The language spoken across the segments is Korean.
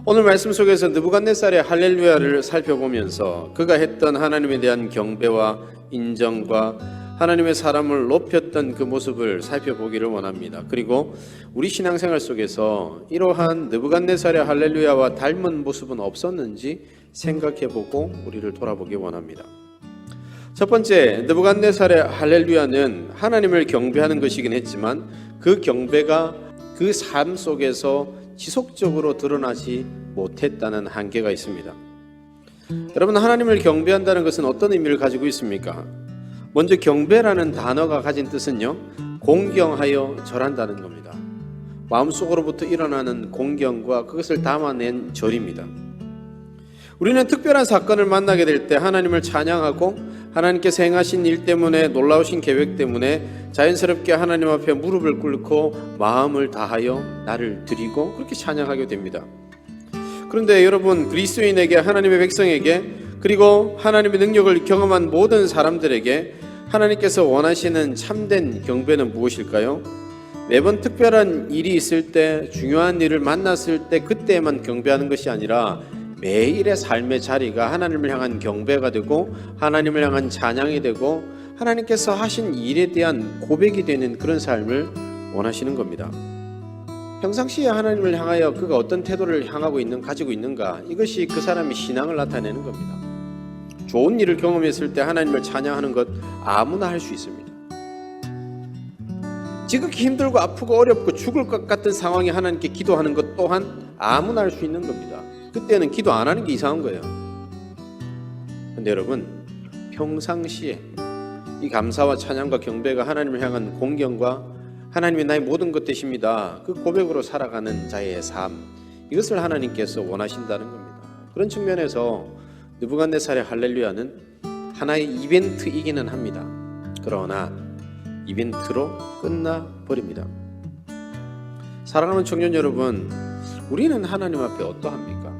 오늘 말씀 속에서 느부갓네살의 할렐루야를 살펴보면서 그가 했던 하나님에 대한 경배와 인정과 하나님의 사람을 높였던 그 모습을 살펴보기를 원합니다. 그리고 우리 신앙생활 속에서 이러한 느부갓네살의 할렐루야와 닮은 모습은 없었는지 생각해보고 우리를 돌아보기 원합니다. 첫 번째, 느부갓네살의 할렐루야는 하나님을 경배하는 것이긴 했지만 그 경배가 그 삶 속에서 지속적으로 드러나지 못했다는 한계가 있습니다. 여러분, 하나님을 경배한다는 것은 어떤 의미를 가지고 있습니까? 먼저 경배라는 단어가 가진 뜻은요, 공경하여 절한다는 겁니다. 마음속으로부터 일어나는 공경과 그것을 담아낸 절입니다. 우리는 특별한 사건을 만나게 될 때 하나님을 찬양하고 하나님께서 행하신 일 때문에, 놀라우신 계획 때문에 자연스럽게 하나님 앞에 무릎을 꿇고 마음을 다하여 나를 드리고 그렇게 찬양하게 됩니다. 그런데 여러분, 그리스도인에게, 하나님의 백성에게, 그리고 하나님의 능력을 경험한 모든 사람들에게 하나님께서 원하시는 참된 경배는 무엇일까요? 매번 특별한 일이 있을 때, 중요한 일을 만났을 때 그때만 경배하는 것이 아니라 매일의 삶의 자리가 하나님을 향한 경배가 되고 하나님을 향한 찬양이 되고 하나님께서 하신 일에 대한 고백이 되는 그런 삶을 원하시는 겁니다. 평상시에 하나님을 향하여 그가 어떤 태도를 가지고 있는가, 이것이 그 사람의 신앙을 나타내는 겁니다. 좋은 일을 경험했을 때 하나님을 찬양하는 것 아무나 할 수 있습니다. 지극히 힘들고 아프고 어렵고 죽을 것 같은 상황에 하나님께 기도하는 것 또한 아무나 할 수 있는 겁니다. 그때는 기도 안 하는 게 이상한 거예요. 그런데 여러분, 평상시에 이 감사와 찬양과 경배가 하나님을 향한 공경과 하나님이 나의 모든 것 되십니다, 그 고백으로 살아가는 자의 삶, 이것을 하나님께서 원하신다는 겁니다. 그런 측면에서 느부갓네살의 할렐루야는 하나의 이벤트이기는 합니다. 그러나 이벤트로 끝나버립니다. 사랑하는 청년 여러분, 우리는 하나님 앞에 어떠합니까?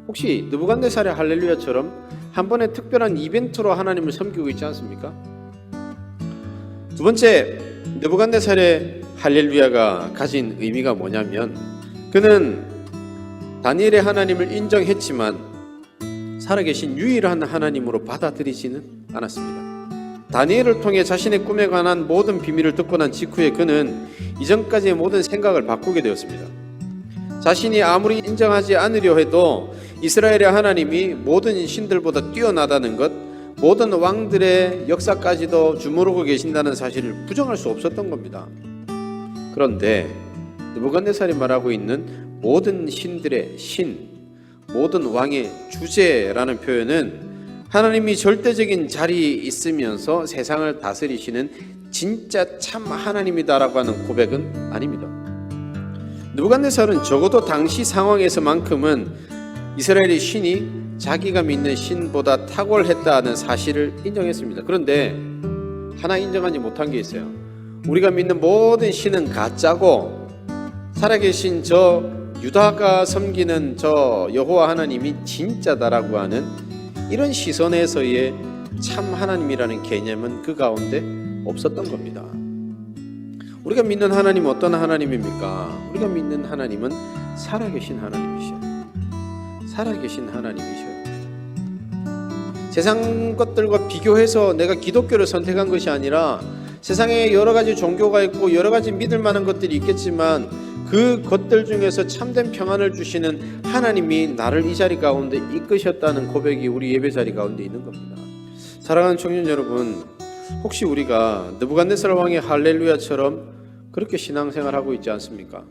혹시 느부갓네살의 할렐루야처럼 한 번의 특별한 이벤트로 하나님을 섬기고 있지 않습니까? 두 번째, 느부갓네살의 할렐루야가 가진 의미가 뭐냐면, 그는 다니엘의 하나님을 인정했지만 살아계신 유일한 하나님으로 받아들이지는 않았습니다. 다니엘을 통해 자신의 꿈에 관한 모든 비밀을 듣고 난 직후에 그는 이전까지의 모든 생각을 바꾸게 되었습니다. 자신이 아무리 인정하지 않으려 해도 이스라엘의 하나님이 모든 신들보다 뛰어나다는 것, 모든 왕들의 역사까지도 주무르고 계신다는 사실을 부정할 수 없었던 겁니다. 그런데 느부갓네살이 말하고 있는 모든 신들의 신, 모든 왕의 주제라는 표현은 하나님이 절대적인 자리에 있으면서 세상을 다스리시는 진짜 참 하나님이다라고 하는 고백은 아닙니다. 느부갓네살은 적어도 당시 상황에서만큼은 이스라엘의 신이 자기가 믿는 신보다 탁월했다는 사실을 인정했습니다. 그런데 하나 인정하지 못한 게 있어요. 우리가 믿는 모든 신은 가짜고 살아계신 저 유다가 섬기는 저 여호와 하나님이 진짜다라고 하는 이런 시선에서의 참 하나님이라는 개념은 그 가운데 없었던 겁니다. 우리가 믿는 하나님은 어떤 하나님입니까? 우리가 믿는 하나님은 살아계신 하나님이셔요. 살아계신 하나님이셔요. 세상 것들과 비교해서 내가 기독교를 선택한 것이 아니라 세상에 여러 가지 종교가 있고 여러 가지 믿을 만한 것들이 있겠지만 그 것들 중에서 참된 평안을 주시는 하나님이 나를 이 자리 가운데 이끄셨다는 고백이 우리 예배 자리 가운데 있는 겁니다. 사랑하는 청년 여러분, 혹시 우리가 느부갓네살 왕의 할렐루야처럼 그렇게 신앙생활하고 있지 않습니까?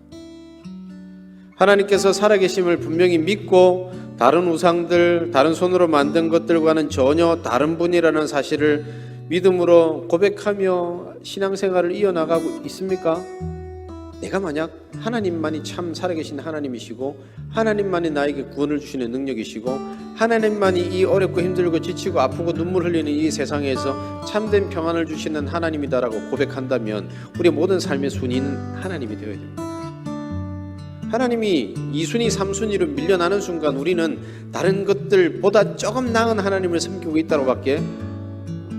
하나님께서 살아계심을 분명히 믿고 다른 우상들, 다른 손으로 만든 것들과는 전혀 다른 분이라는 사실을 믿음으로 고백하며 신앙생활을 이어나가고 있습니까? 내가 만약 하나님만이 참 살아계신 하나님이시고 하나님만이 나에게 구원을 주시는 능력이시고 하나님만이 이 어렵고 힘들고 지치고 아프고 눈물 흘리는 이 세상에서 참된 평안을 주시는 하나님이다라고 고백한다면 우리의 모든 삶의 순위는 하나님이 되어야 됩니다. 하나님이 2순위, 3순위로 밀려나는 순간 우리는 다른 것들보다 조금 나은 하나님을 섬기고 있다고 밖에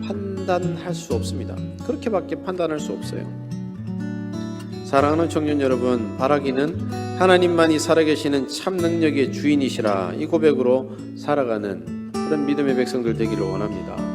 판단할 수 없습니다. 그렇게밖에 판단할 수 없어요. 사랑하는 청년 여러분, 바라기는 하나님만이 살아계시는 참 능력의 주인이시라 이 고백으로 살아가는 그런 믿음의 백성들 되기를 원합니다.